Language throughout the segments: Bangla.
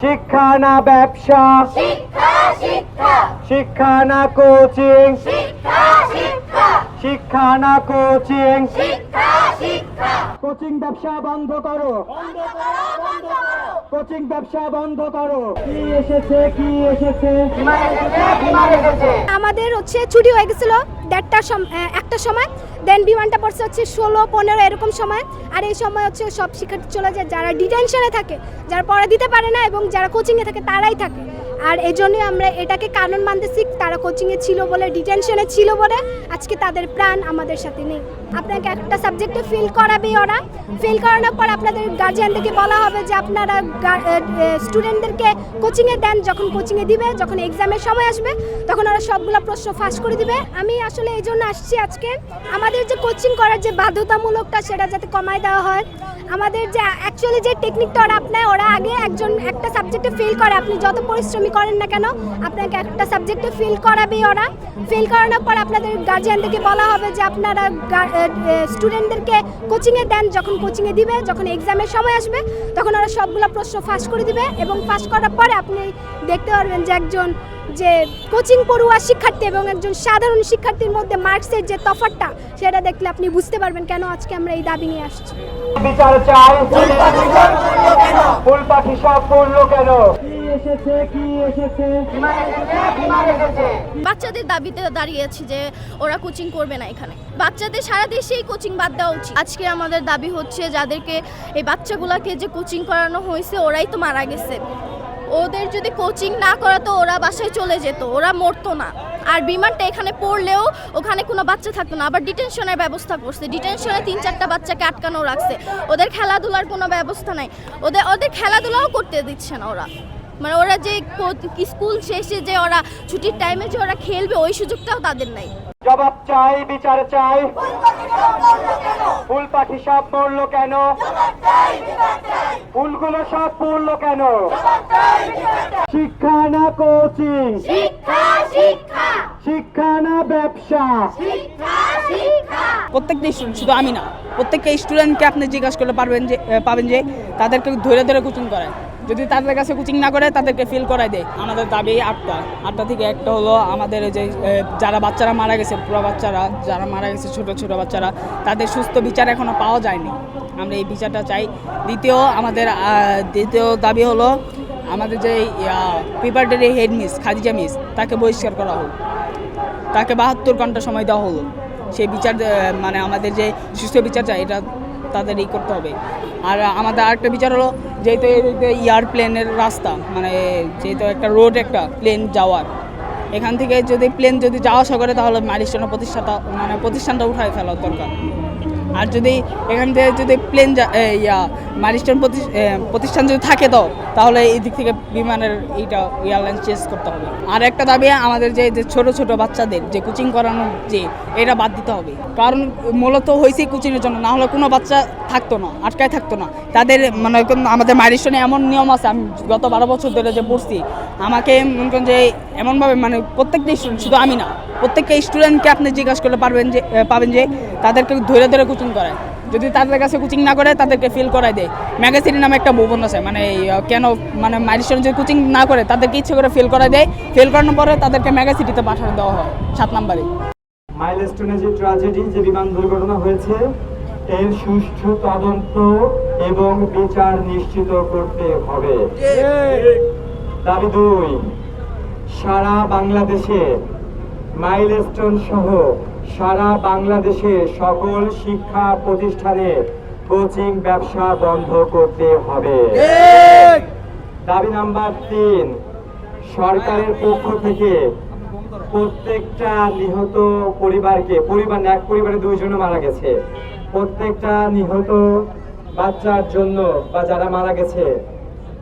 শিক্ষা না ব্যবসা, শিক্ষা শিক্ষা শিক্ষা না কোচিং, শিক্ষা শিক্ষা শিক্ষা না কোচিং, শিক্ষা শিক্ষা কোচিং ব্যবসা বন্ধ করো, কোচিং ব্যবসা বন্ধ করো। কি এসেছে, কি এসেছে? আমাদের ছুটি হয়ে গেছিল একটা সময়, দেন বিমানটা পড়ছে 16-15 এরকম সময়। আর এই সময় সব শিক্ষার্থী চলে যায়, যারা ডিটেনশনে থাকে, যারা পড়া দিতে পারে না এবং যারা কোচিংয়ে থাকে তারাই থাকে। আর এই জন্যই আমরা এটাকে কারণ মানতেছি, তারা কোচিংয়ে ছিল বলে, ডিটেনশনে ছিল বলে আজকে তাদের প্রাণ আমাদের সাথে নেই। আপনাকে একটা সাবজেক্টে ফেল করাবেই ওরা, ফেল করানোর পর আপনাদের গার্জিয়ানদেরকে বলা হবে যে আপনারা স্টুডেন্টদেরকে কোচিংয়ে দেন, যখন কোচিংয়ে দিবে, যখন এক্সামের সময় আসবে তখন ওরা সবগুলো প্রশ্ন ফাঁস করে দিবে। আমি আসলে এই জন্য আসছি আজকে, আমাদের যে কোচিং করার যে বাধ্যতামূলকটা সেটা যাতে কমায় দেওয়া হয়। আমাদের যে অ্যাকচুয়ালি যে টেকনিকটা ওরা আপনার, ওরা আগে একটা সাবজেক্টে ফেল করে, আপনি যত পরিশ্রমী করেন না কেন আপনাকে একটা সাবজেক্টে ফেল করাবেই ওরা। ফেল করানোর পর আপনাদের গার্জিয়ানদেরকে বলা হবে যে আপনারা স্টুডেন্টদেরকে কোচিংয়ে দেন, যখন কোচিংয়ে দিবে, যখন এক্সামের সময় আসবে তখন ওরা সবগুলো প্রশ্ন ফাঁস করে দিবে এবং ফাঁস করার পরে আপনি দেখতে পারবেন যে একজন যে কোচিং পড়ুয়া শিক্ষার্থী এবং একজন সাধারণ শিক্ষার্থীর মধ্যে মার্কসের যে তফাৎটা সেটা দেখলে আপনি বুঝতে পারবেন কেন আজকে আমরা এই দাবি নিয়ে আসছি। বিচার চাই, ফুল পাখি সব পড়লো কেন? কি এসেছে, কি এসেছে? বাচ্চাদের দাবিতে দাঁড়িয়েছি যে ওরা কোচিং করবে না এখানে। বাচ্চাদের সারা দেশেই কোচিং বাদ দেওয়া উচিত। আজকে আমাদের দাবি হচ্ছে যাদেরকে এই বাচ্চাগুলোকে যে কোচিং করানো হয়েছে ওরাই তো মারা গেছে, ওদের যদি কোচিং না করাতো ওরা বাসায় চলে যেত, ওরা মরতো না। আর বিমানটা এখানে পড়লেও ওখানে কোনো বাচ্চা থাকতো না। আবার ডিটেনশনের ব্যবস্থা করছে, ডিটেনশনে 3-4টা বাচ্চাকে আটকানো রাখছে, ওদের খেলাধুলার কোনো ব্যবস্থা নাই, ওদের খেলাধুলাও করতে দিচ্ছে না ওরা। মানে ওরা যে স্কুল শেষে যে ওরা ছুটির টাইমে যে ওরা খেলবে ওই সুযোগটাও তাদের নাই। জবাব চাই, বিচার চাই, ফুল পাখি সব পড়লো কেন? ফুলগুলো সব পড়লো কেন? শিক্ষা না কোচিং, শিক্ষা শিক্ষা শিক্ষা না ব্যবসা, শিক্ষা শিক্ষা প্রত্যেকটা স্টুডেন্ট, শুধু আমি না, প্রত্যেকটা স্টুডেন্টকে আপনি জিজ্ঞাসা করলে পাবেন যে তাদেরকে ধরে ধরে কোচিং করায়। যদি তাদের কাছে কোচিং না করে তাদেরকে ফেল করায় দেয়। আমাদের দাবি আটটা থেকে একটা হলো আমাদের যে যারা বাচ্চারা মারা গেছে, পুরো বাচ্চারা যারা মারা গেছে, ছোট ছোট বাচ্চারা, তাদের সুস্থ বিচার এখনও পাওয়া যায়নি। আমরা এই বিচারটা চাই। দ্বিতীয় দাবি হলো আমাদের যে preparatory head miss Khadija miss, তাকে বহিষ্কার করা হোক, তাকে 72 ঘন্টা সময় দেওয়া হলো। সেই বিচার মানে আমাদের যে সুস্থ বিচার চাই এটা তাদের করতে হবে। আর আমাদের আরেকটা বিচার হলো যেহেতু এয়ারপ্লেনের রাস্তা, মানে যেহেতু একটা রোড, একটা প্লেন যাওয়ার, এখান থেকে যদি প্লেন যাওয়া আসা করে তাহলে মাইলস্টোনের প্রতিষ্ঠানটা উঠায় ফেলা দরকার। আর যদি এখান থেকে যদি প্লেন মাইলস্টোন প্রতিষ্ঠান যদি থাকে তাহলে এই দিক থেকে বিমানের এয়ারলাইন চেঞ্জ করতে হবে। আর একটা দাবি আমাদের যে ছোট ছোট বাচ্চাদের যে কোচিং করানো যে এটা বাদ দিতে হবে, কারণ মূলত হয়েছে কোচিংয়ের জন্য, না হলে কোনো বাচ্চা থাকতো না, আটকায় থাকতো না। তাদের মানে আমাদের মাইলস্টোনে এমন নিয়ম আছে, আমি গত 12 বছর ধরে যে পড়ছি, আমাকে মনে করেন যে এমনভাবে মানে প্রত্যেকটা স্টুডেন্ট, শুধু আমি না, প্রত্যেকটা স্টুডেন্টকে আপনি জিজ্ঞাসা করলে পাবেন যে তাদেরকে ধরে ধরে কোচিং করায়। যদি তাদের কাছে কোচিং না করে তাদেরকে ফেল করায় দেয়। ম্যাগাসিন নামে একটা ভবন আছে, কেন মাইলস্টোন যদি কোচিং না করে তাদেরকে ইচ্ছে করে ফেল করায় দেয়। ফেল করানোর পরে তাদেরকে ম্যাগাসিটিতে পাঠানো দেওয়া হয় 7 নম্বরে। মাইলস্টোনে যে ট্র্যাজেডি, যে বিমান দুর্ঘটনা হয়েছে, এর সুষ্ঠু তদন্ত এবং বিচার নিশ্চিত করতে হবে। দাবি 2, সারা বাংলাদেশে মাইলস্টোন সহ সারা বাংলাদেশে সকল শিক্ষা প্রতিষ্ঠানে কোচিং ব্যবসা বন্ধ করতে হবে। দাবি নাম্বার 3, সরকারের পক্ষ থেকে প্রত্যেকটা নিহত পরিবারকে, এক পরিবারে 2 জন মারা গেছে, প্রত্যেকটা নিহত বাচ্চার জন্য বা যারা মারা গেছে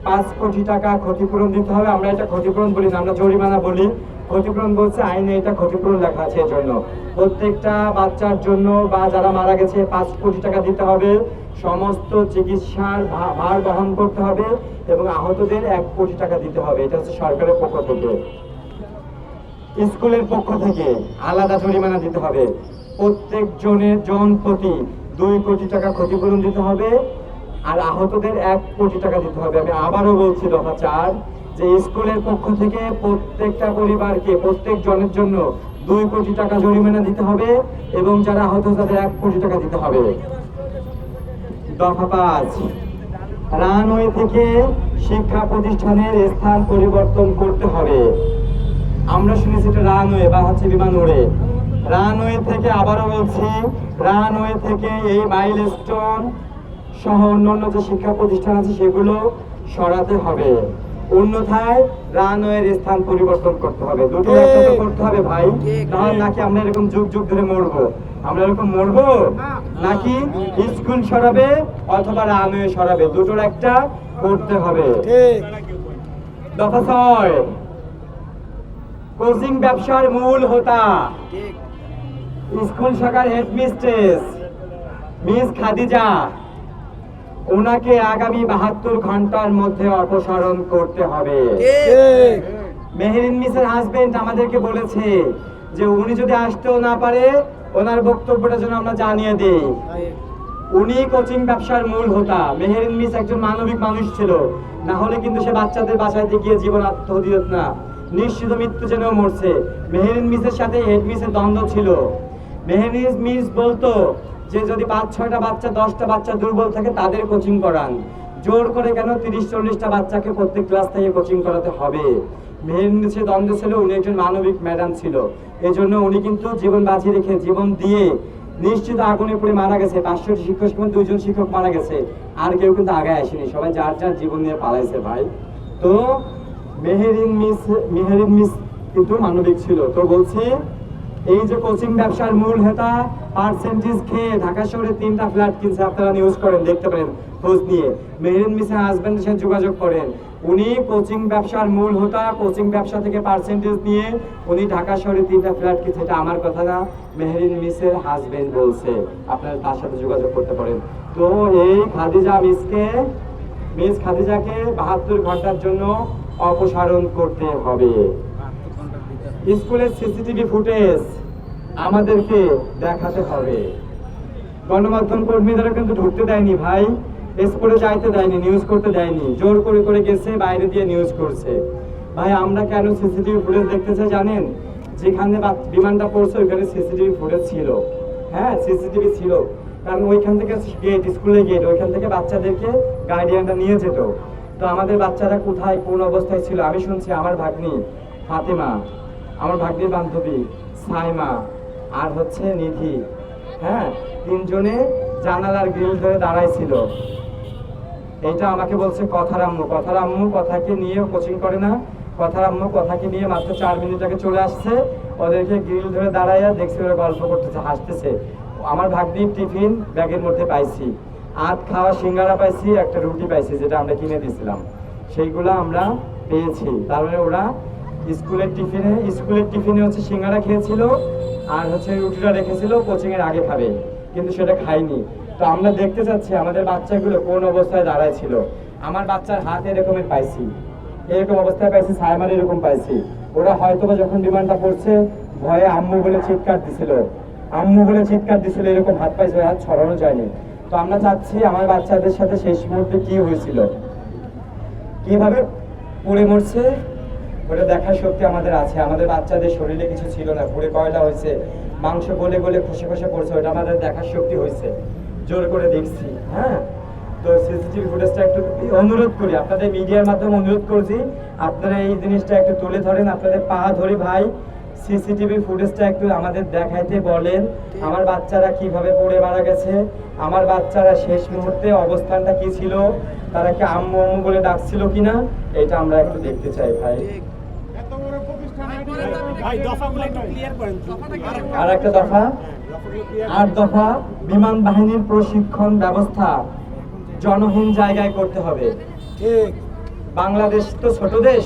5 কোটি টাকা ক্ষতিপূরণ দিতে হবে। আমরা এটা ক্ষতিপূরণ বলি না, আমরা জরিমানা বলি। ক্ষতিপূরণ বলছে আইনে, এটা ক্ষতিপূরণ লেখা আছে। এর জন্য প্রত্যেকটা বাচ্চার জন্য বা যারা মারা গেছে 5 কোটি টাকা দিতে হবে, সমস্ত চিকিৎসার ভার বহন করতে হবে এবং আহতদের 1 কোটি টাকা দিতে হবে। এটা হচ্ছে সরকারের পক্ষ থেকে। স্কুলের পক্ষ থেকে আলাদা জরিমানা দিতে হবে। প্রত্যেক জন প্রতি 2 কোটি টাকা ক্ষতিপূরণ দিতে হবে আর আহতদের 1 কোটি টাকা দিতে হবে। আমি আবারও বলছি দফা 4 যে স্কুলের পক্ষ থেকে প্রত্যেকটা পরিবারকে প্রত্যেক জনের জন্য 2 কোটি টাকা জরিমানা দিতে হবে এবং যারা আহত তাদের 1 কোটি টাকা দিতে হবে। দফা 5 রানওয়ে থেকে শিক্ষা প্রতিষ্ঠানের স্থান পরিবর্তন করতে হবে। আমরা শুনেছি এটা রানওয়ে বা হচ্ছে বিমান উড়ে, রানওয়ে থেকে আবারও বলছি রানওয়ে থেকে এই মাইলস্টোন সহ অন্যান্য যে শিক্ষা প্রতিষ্ঠান আছে সেগুলো সরাতে হবে, অন্যথায় রানওয়ের স্থান পরিবর্তন করতে হবে। দুটো একটা তো করতে হবে ভাই, তাহলে নাকি আমরা এরকম যুগ যুগ ধরে মরবো? আমরা এরকম মরবো নাকি স্কুল সরাবে অথবা রানওয়ে সরাবে? দুটোর একটা করতে হবে। দফা 6 কোচিং ব্যবসার মূল হোতা স্কুল শাখার হেডমিস্ট্রেস মিস খাদিজা, ওনাকে আগামী 72 ঘন্টার মধ্যে অপসারণ করতে হবে। মেহেরিন মিসের হাজবেন্ড আমাদেরকে বলেছে যে উনি যদি আসতেও না পারে ওনার বক্তব্যটা যেন আমরা জানিয়ে দিই। উনি কোচিং ব্যবসার মূল হোতা। মেহেরিন মিস একজন মানবিক মানুষ ছিল, না হলে কিন্তু সে বাচ্চাদের বাসায় গিয়ে জীবন আত্মহত্যা দিত না, নিশ্চিত মৃত্যু যেন মরছে। মেহেরিন মিসের সাথে হেড মিসের দ্বন্দ্ব ছিল। মেহেরিন মিস বলতো যে যদি 5-6টা বাচ্চা 10টা বাচ্চা দুর্বল থাকে তাদের কোচিং করান, জোর করে কেন 30-40টা বাচ্চাকে প্রত্যেক ক্লাস থেকে কোচিং করাতে হবে? মেহেরিন মিসের দ্বন্দ্ব ছিল, উনি একজন মানবিক ম্যাডাম ছিল, এই জন্য উনি কিন্তু জীবন বাঁচিয়ে রেখে জীবন দিয়ে নিশ্চিত আগুনে পড়ে মারা গেছে। 500টি শিক্ষক 2জন শিক্ষক মারা গেছে, আর কেউ কিন্তু আগে আসেনি, সবাই যার যার জীবন নিয়ে পালাইছে ভাই। তো মেহেরিন মিস কিন্তু মানবিক ছিল। তো বলছি এই যে কোচিং ব্যবসার মূল হেতা পার্সেন্টেজ খেয়ে ঢাকা শহরে 3টা ফ্ল্যাট কিনছে, আপনারা নিউজ করেন, দেখতে পারেন, খোঁজ নিয়ে মেহেরিন মিসের হাজবেন্ডের সাথে যোগাযোগ করেন। উনি কোচিং ব্যবসার মূল হোতা, কোচিং ব্যবসা থেকে পার্সেন্টেজ নিয়ে উনি ঢাকা শহরে 3টা ফ্ল্যাট কিনছে। এটা আমার কথা না, মেহেরিন মিসের হাজবেন্ড বলছে, আপনারা তার সাথে যোগাযোগ করতে পারেন। তো এই মিস খাদিজাকে 72 ঘন্টার জন্য অপসারণ করতে হবে। স্কুলের সিসিটিভি ফুটেজ আমাদেরকে দেখাতে হবে। গণমাধ্যম কর্মীরা কিন্তু ঢুকতে দেয়নি ভাই, স্কুলে যাইতে দেয়নি, নিউজ করতে দেয়নি, জোর করে করে গেছে, বাইরে দিয়ে নিউজ করছে। ভাই আমরা কেন সিসিটিভি ফুটেজ দেখতে চাই জানেন? যেখানে বিমানটা পড়ছে ওইখানে সিসিটিভি ফুটেজ ছিল। হ্যাঁ, সিসিটিভি ছিল, কারণ ওইখান থেকে গেট, স্কুলের গেট, ওইখান থেকে বাচ্চাদেরকে গার্ডিয়ানটা নিয়ে যেত। তো আমাদের বাচ্চারা কোথায় কোন অবস্থায় ছিল আমি শুনছি। আমার ভাগ্নি ফাতেমা, আমার ভাগ্নির বান্ধবী সাইমা, আর হচ্ছে নিধি, হ্যাঁ, 3জনে জানালার গ্রিল ধরে দাঁড়াইছিল। এটা আমাকে বলছে কথার আম্মু কথাকে নিয়ে কোচিং করে না, কথার আম্মু কথাকে নিয়ে মাত্র 4 মিনিট আগে চলে আসছে, ওদেরকে গ্রিল ধরে দাঁড়াইয়া দেখছি ওরা গল্প করতেছে, হাসতেছে। আমার ভাগ্নির টিফিন ব্যাগের মধ্যে পাইছি, আধ খাওয়া সিঙ্গারা পাইছি, একটা রুটি পাইছি যেটা আমরা কিনে দিয়েছিলাম, সেইগুলো আমরা পেয়েছি। তারপরে ওরা স্কুলের টিফিনে হচ্ছে সিঙ্গারা খেয়েছিল আর হচ্ছে রুটিটা রেখেছিল কোচিং এর আগে খাবে, কিন্তু সেটা খাইনি। তো আমরা দেখতে চাচ্ছি আমাদের বাচ্চাগুলো কোন অবস্থায় দাঁড়ায় ছিল। আমার বাচ্চার হাত এরকমের পাইছি, এরকম অবস্থায় পাইছি, সাইমার এরকম পাইছি। ওরা হয়তোবা যখন বিমানটা পড়ছে ভয়ে আম্মু বলে চিৎকার দিছিল, এরকম হাত পাইছে, হাত ছড়ানো যায়নি। তো আমরা চাচ্ছি আমার বাচ্চাদের সাথে শেষ মুহূর্তে কি হয়েছিল, কিভাবে পড়ে মরছে, ওটা দেখার শক্তি আমাদের আছে। আমাদের বাচ্চাদের শরীরে কিছু ছিল না, পুড়ে কয়লা হয়েছে, মাংস গলে গলে খসে খসে পড়ছে, ওটা আমাদের দেখার শক্তি হয়েছে, জোর করে দেখছি। হ্যাঁ, তো সিসিটিভি ফুটেজটা একটু অনুরোধ করি, আপনাদের মিডিয়ার মাধ্যমে অনুরোধ করছি, আপনারা এই জিনিসটা একটু তুলে ধরেন, আপনাদের পা ধরি ভাই, সিসিটিভি ফুটেজটা একটু আমাদের দেখাইতে বলেন। আমার বাচ্চারা কিভাবে পড়ে মারা গেছে, আমার বাচ্চারা শেষ মুহূর্তে অবস্থানটা কি ছিল, তারা কি আম্মু আম্মু বলে ডাকছিল কিনা, এটা আমরা একটু দেখতে চাই ভাই। আর একটা দফা, 8 দফা, বিমান বাহিনীর প্রশিক্ষণ ব্যবস্থা জনহীন জায়গায় করতে হবে। বাংলাদেশ তো ছোট দেশ,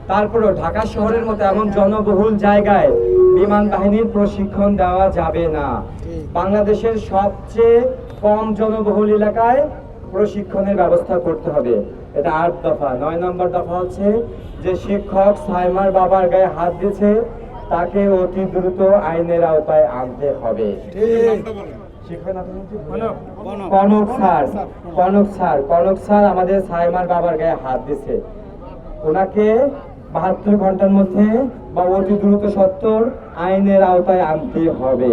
তারপরেও ঢাকা শহরের মতো এমন জনবহুল জায়গায় বিমান বাহিনীর প্রশিক্ষণ দেওয়া যাবে না। বাংলাদেশের সবচেয়ে কম জনবহুল এলাকায় প্রশিক্ষণের ব্যবস্থা করতে হবে। এটা 8 দফা। 9 নম্বর দফা হচ্ছে যে শিক্ষক সাইমার বাবার গায়ে হাত দিয়েছে তাকে অতি দ্রুত আইনের আওতায় আনতে হবে। কনক স্যার আমাদের সাইমার বাবার গায়ে হাত দিছে, ওনাকে 72 ঘন্টার মধ্যে বা অতি দ্রুত সত্তর আইনের আওতায় আনতে হবে।